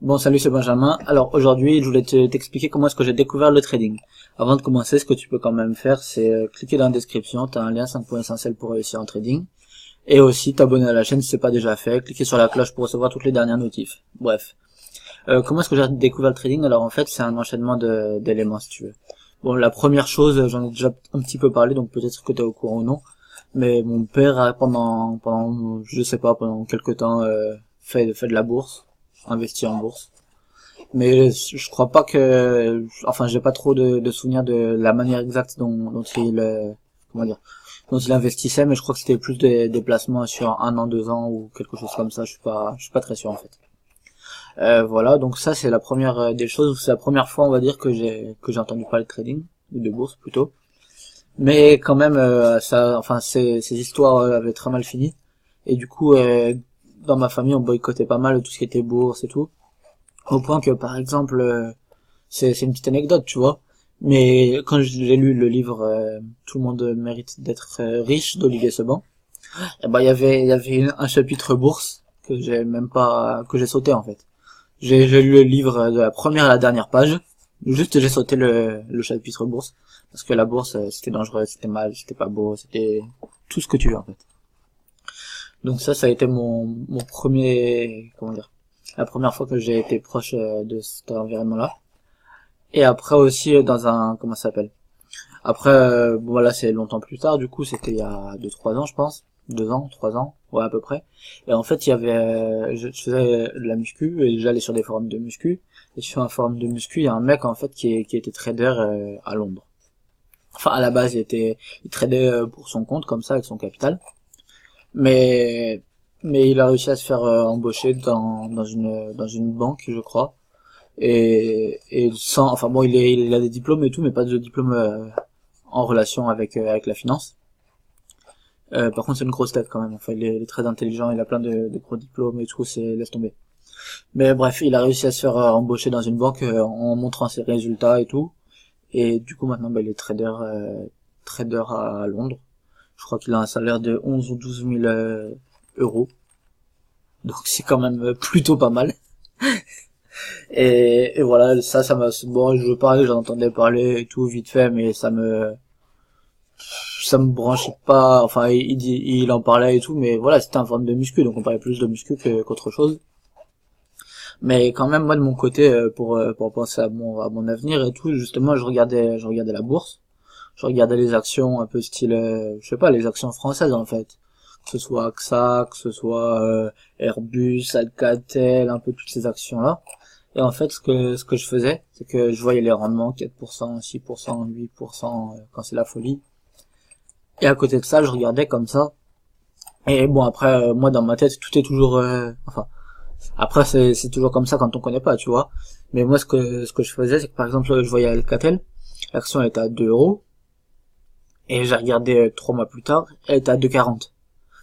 Bon, salut, c'est Benjamin. Alors aujourd'hui, je voulais t'expliquer comment est-ce que j'ai découvert le trading. Avant de commencer, ce que tu peux quand même faire, c'est cliquer dans la description, tu as un lien 5 points essentiels pour réussir en trading. Et aussi t'abonner à la chaîne si c'est pas déjà fait, cliquer sur la cloche pour recevoir toutes les dernières notifs. Bref. Comment est-ce que j'ai découvert le trading? Alors en fait, c'est un enchaînement d'éléments si tu veux. Bon, la première chose, j'en ai déjà un petit peu parlé, donc peut-être que tu es au courant ou non. Mais mon père a pendant je sais pas, pendant quelques temps, fait de la bourse, investi en bourse. Mais je crois pas que, enfin, j'ai pas trop de souvenirs de la manière exacte dont il, comment dire, dont il investissait, mais je crois que c'était plus des placements sur 1 an, 2 ans ou quelque chose comme ça. Je suis pas très sûr en fait. Voilà, donc ça c'est la première des choses. C'est la première fois, on va dire, que j'ai entendu parler de trading ou de bourse plutôt. Mais quand même, ça, enfin, ces histoires avaient très mal fini. Et du coup, dans ma famille, on boycottait pas mal tout ce qui était bourse et tout. Au point que, par exemple, c'est une petite anecdote, tu vois. Mais quand j'ai lu le livre Tout le monde mérite d'être riche d'Olivier Seban, eh ben il y avait un chapitre bourse que j'ai sauté en fait. J'ai lu le livre de la première à la dernière page. Juste j'ai sauté le chapitre bourse parce que la bourse c'était dangereux, c'était mal, c'était pas beau, c'était tout ce que tu veux en fait. Donc ça a été mon premier, comment dire, la première fois que j'ai été proche de cet environnement-là. Et après aussi dans un, comment ça s'appelle, après bon, voilà, c'est longtemps plus tard, du coup c'était il y a 2-3 ans je pense, 2 ans, 3 ans, ouais à peu près. Et en fait il y avait, je faisais de la muscu et j'allais sur des forums de muscu. Et sur un forum de muscu il y a un mec en fait qui était trader à Londres. Enfin à la base il tradait pour son compte comme ça avec son capital. Mais mais il a réussi à se faire embaucher dans une banque je crois. Et sans, enfin bon, il a des diplômes et tout, mais pas de diplôme en relation avec la finance. Par contre, c'est une grosse tête quand même. Enfin, il est très intelligent, il a plein de gros diplômes et tout, laisse tomber. Mais bref, il a réussi à se faire embaucher dans une banque en montrant ses résultats et tout. Et du coup, maintenant, bah, il est trader à Londres. Je crois qu'il a un salaire de 11 ou 12 000 euros. Donc c'est quand même plutôt pas mal. Et voilà, ça m'a, bon, je parlais, j'en entendais parler et tout vite fait, mais ça me branchait pas. Enfin, il en parlait et tout, mais voilà, c'était un forme de muscu, donc on parlait plus de muscu qu'autre chose. Mais quand même, moi de mon côté, pour penser à mon avenir et tout, justement, je regardais la bourse, je regardais les actions un peu style, je sais pas, les actions françaises en fait, que ce soit AXA, que ce soit Airbus, Alcatel, un peu toutes ces actions là. Et en fait, ce que je faisais, c'est que je voyais les rendements, 4%, 6%, 8%, quand c'est la folie. Et à côté de ça, je regardais comme ça. Et bon, après, moi, dans ma tête, tout est toujours, enfin, après, c'est toujours comme ça quand on connaît pas, tu vois. Mais moi, ce que je faisais, c'est que par exemple, je voyais Alcatel, l'action elle était à 2 euros, et j'ai regardé 3 mois plus tard, elle était à 2,40.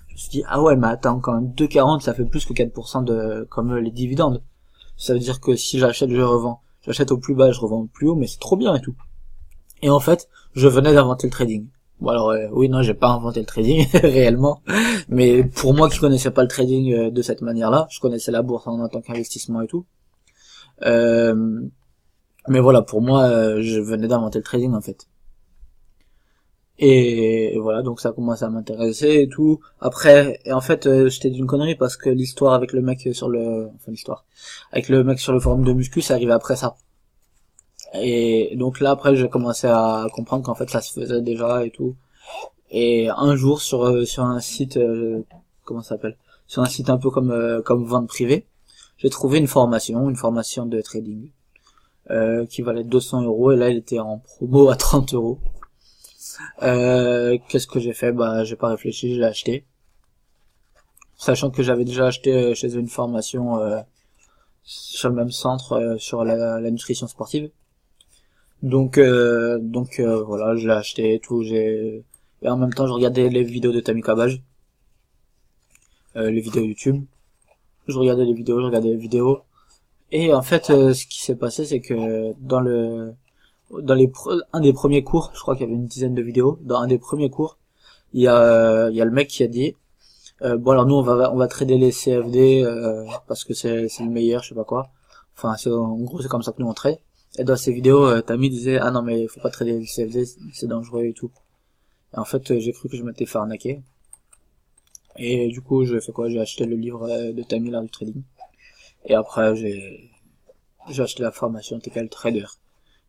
Je me suis dit, ah ouais, mais attends, quand même, 2,40, ça fait plus que 4% comme les dividendes. Ça veut dire que si j'achète, je revends. J'achète au plus bas, je revends au plus haut, mais c'est trop bien et tout. Et en fait, je venais d'inventer le trading. Bon alors, oui, non, j'ai pas inventé le trading, réellement. Mais pour moi qui connaissais pas le trading de cette manière-là, je connaissais la bourse en tant qu'investissement et tout. Euh, mais voilà, pour moi, je venais d'inventer le trading en fait. Et voilà, donc ça a commencé à m'intéresser et tout. Après, et en fait, j'étais d'une connerie parce que l'histoire avec le mec enfin l'histoire, avec le mec sur le forum de muscu, c'est arrivé après ça. Et donc là, après, j'ai commencé à comprendre qu'en fait, ça se faisait déjà et tout. Et un jour, sur un site, comment ça s'appelle? Sur un site un peu comme vente privée, j'ai trouvé une formation de trading, qui valait 200 euros. Et là, elle était en promo à 30 euros. Qu'est-ce que j'ai fait? Bah, j'ai pas réfléchi, je l'ai acheté. Sachant que j'avais déjà acheté chez eux une formation sur le même centre sur la nutrition sportive. Donc voilà, je l'ai acheté et tout. Et en même temps, je regardais les vidéos de Tammy Cabage, les vidéos YouTube. Je regardais les vidéos. Et en fait, ce qui s'est passé, c'est que un des premiers cours, je crois qu'il y avait une dizaine de vidéos. Dans un des premiers cours, il y a le mec qui a dit, bon alors nous on va trader les CFD parce que c'est le meilleur, je sais pas quoi. Enfin, en gros, c'est comme ça que nous on trade. Et dans ces vidéos, Tammy disait, ah non, mais faut pas trader le CFD, c'est dangereux et tout. Et en fait, j'ai cru que je m'étais fait arnaquer. Et du coup, j'ai fait quoi? J'ai acheté le livre de Tammy, l'art du trading. Et après, j'ai acheté la formation TKL Trader.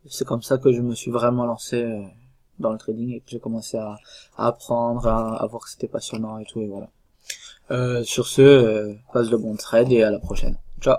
C'est comme ça que je me suis vraiment lancé dans le trading et que j'ai commencé à apprendre, à voir que c'était passionnant et tout, et voilà. Sur ce, passe de bons trades et à la prochaine. Ciao!